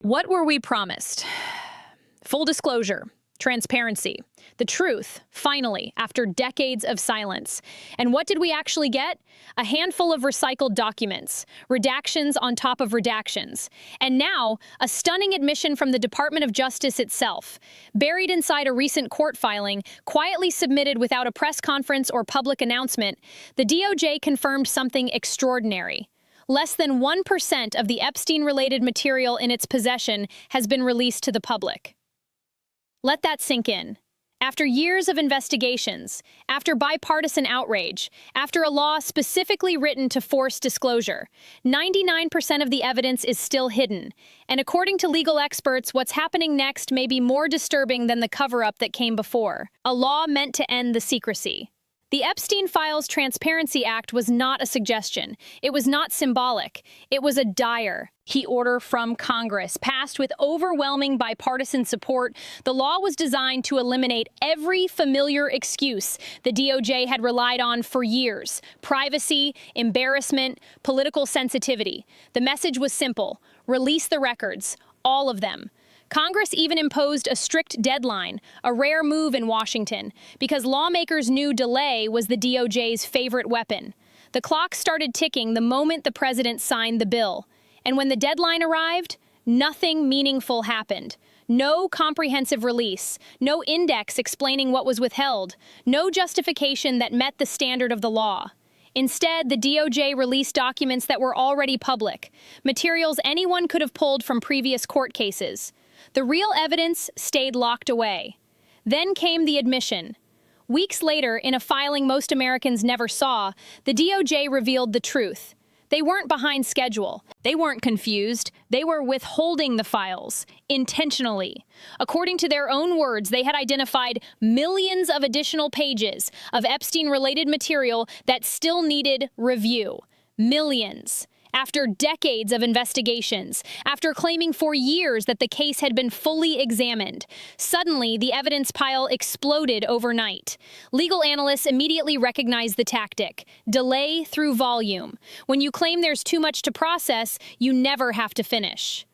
What were we promised? Full disclosure, transparency, the truth, finally, after decades of silence. And what did we actually get? A handful of recycled documents, redactions on top of redactions. And now, a stunning admission from the Department of Justice itself. Buried inside a recent court filing, quietly submitted without a press conference or public announcement, the DOJ confirmed something extraordinary. Less than 1% of the Epstein-related material in its possession has been released to the public. Let that sink in. After years of investigations, after bipartisan outrage, after a law specifically written to force disclosure, 99% of the evidence is still hidden. And according to legal experts, what's happening next may be more disturbing than the cover-up that came before. A law meant to end the secrecy. The Epstein Files Transparency Act was not a suggestion. It was not symbolic. It was a dire order from Congress. Passed with overwhelming bipartisan support, the law was designed to eliminate every familiar excuse the DOJ had relied on for years: privacy, embarrassment, political sensitivity. The message was simple: release the records, all of them. Congress even imposed a strict deadline, a rare move in Washington, because lawmakers knew delay was the DOJ's favorite weapon. The clock started ticking the moment the president signed the bill. And when the deadline arrived, nothing meaningful happened. No comprehensive release, no index explaining what was withheld, no justification that met the standard of the law. Instead, the DOJ released documents that were already public, materials anyone could have pulled from previous court cases. The real evidence stayed locked away. Then came the admission. Weeks later, in a filing most Americans never saw, the DOJ revealed the truth. They weren't behind schedule. They weren't confused. They were withholding the files, intentionally. According to their own words, they had identified millions of additional pages of Epstein-related material that still needed review. Millions. After decades of investigations, after claiming for years that the case had been fully examined, suddenly the evidence pile exploded overnight. Legal analysts immediately recognized the tactic: delay through volume. When you claim there's too much to process, you never have to finish.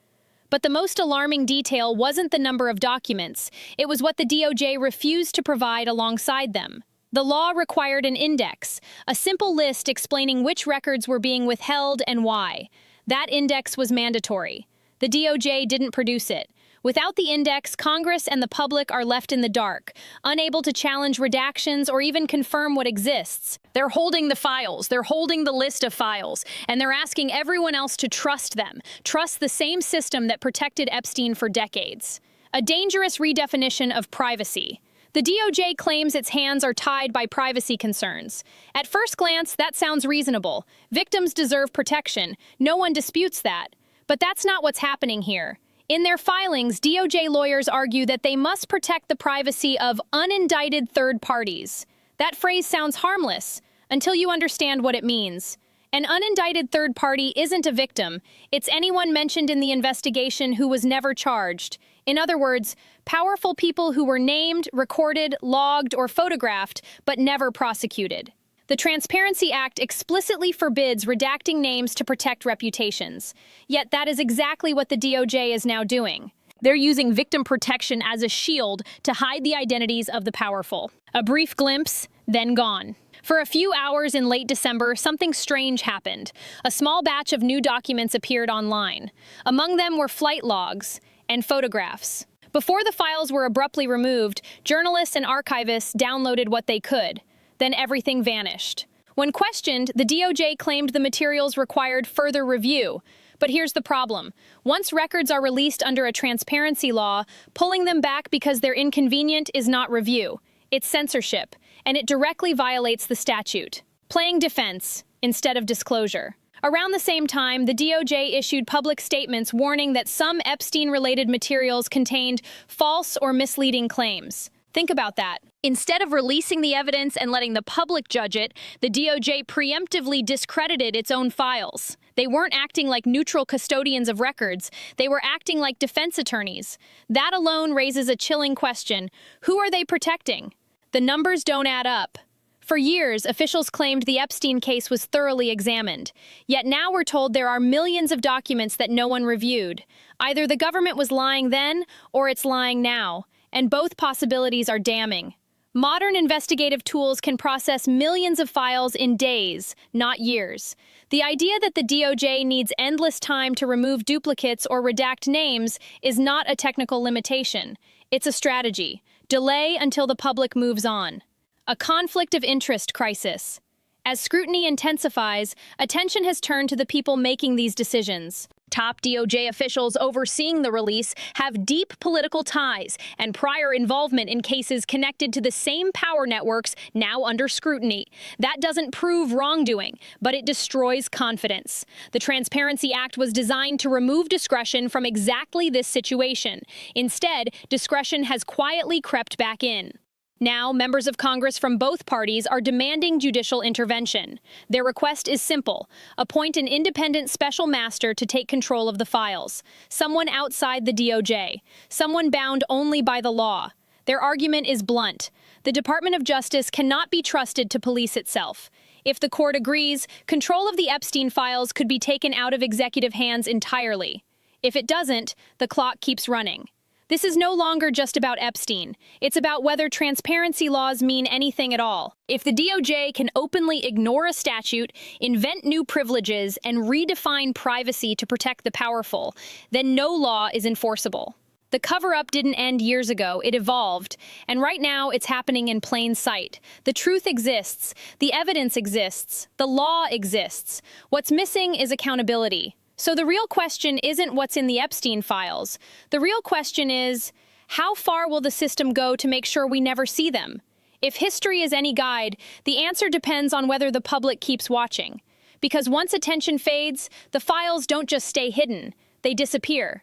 But the most alarming detail wasn't the number of documents. It was what the DOJ refused to provide alongside them. The law required an index, a simple list explaining which records were being withheld and why. That index was mandatory. The DOJ didn't produce it. Without the index, Congress and the public are left in the dark, unable to challenge redactions or even confirm what exists. They're holding the files, they're holding the list of files, and they're asking everyone else to trust them, trust the same system that protected Epstein for decades. A dangerous redefinition of privacy. The DOJ claims its hands are tied by privacy concerns. At first glance, that sounds reasonable. Victims deserve protection. No one disputes that. But that's not what's happening here. In their filings, DOJ lawyers argue that they must protect the privacy of unindicted third parties. That phrase sounds harmless until you understand what it means. An unindicted third party isn't a victim. It's anyone mentioned in the investigation who was never charged. In other words, powerful people who were named, recorded, logged, or photographed, but never prosecuted. The Transparency Act explicitly forbids redacting names to protect reputations. Yet that is exactly what the DOJ is now doing. They're using victim protection as a shield to hide the identities of the powerful. A brief glimpse, then gone. For a few hours in late December, something strange happened. A small batch of new documents appeared online. Among them were flight logs and photographs. Before the files were abruptly removed, journalists and archivists downloaded what they could. Then everything vanished. When questioned, the DOJ claimed the materials required further review. But here's the problem. Once records are released under a transparency law, pulling them back because they're inconvenient is not review. It's censorship, and it directly violates the statute. Playing defense instead of disclosure. Around the same time, the DOJ issued public statements warning that some Epstein-related materials contained false or misleading claims. Think about that. Instead of releasing the evidence and letting the public judge it, the DOJ preemptively discredited its own files. They weren't acting like neutral custodians of records. They were acting like defense attorneys. That alone raises a chilling question. Who are they protecting? The numbers don't add up. For years, officials claimed the Epstein case was thoroughly examined. Yet now we're told there are millions of documents that no one reviewed. Either the government was lying then, or it's lying now, and both possibilities are damning. Modern investigative tools can process millions of files in days, not years. The idea that the DOJ needs endless time to remove duplicates or redact names is not a technical limitation. It's a strategy. Delay until the public moves on. A conflict of interest crisis. As scrutiny intensifies, attention has turned to the people making these decisions. Top DOJ officials overseeing the release have deep political ties and prior involvement in cases connected to the same power networks now under scrutiny. That doesn't prove wrongdoing, but it destroys confidence. The Transparency Act was designed to remove discretion from exactly this situation. Instead, discretion has quietly crept back in. Now, members of Congress from both parties are demanding judicial intervention. Their request is simple: appoint an independent special master to take control of the files. Someone outside the DOJ. Someone bound only by the law. Their argument is blunt. The Department of Justice cannot be trusted to police itself. If the court agrees, control of the Epstein files could be taken out of executive hands entirely. If it doesn't, the clock keeps running. This is no longer just about Epstein. It's about whether transparency laws mean anything at all. If the DOJ can openly ignore a statute, invent new privileges, and redefine privacy to protect the powerful, then no law is enforceable. The cover-up didn't end years ago, it evolved, and right now it's happening in plain sight. The truth exists, the evidence exists, the law exists. What's missing is accountability. So the real question isn't what's in the Epstein files. The real question is, how far will the system go to make sure we never see them? If history is any guide, the answer depends on whether the public keeps watching. Because once attention fades, the files don't just stay hidden, they disappear.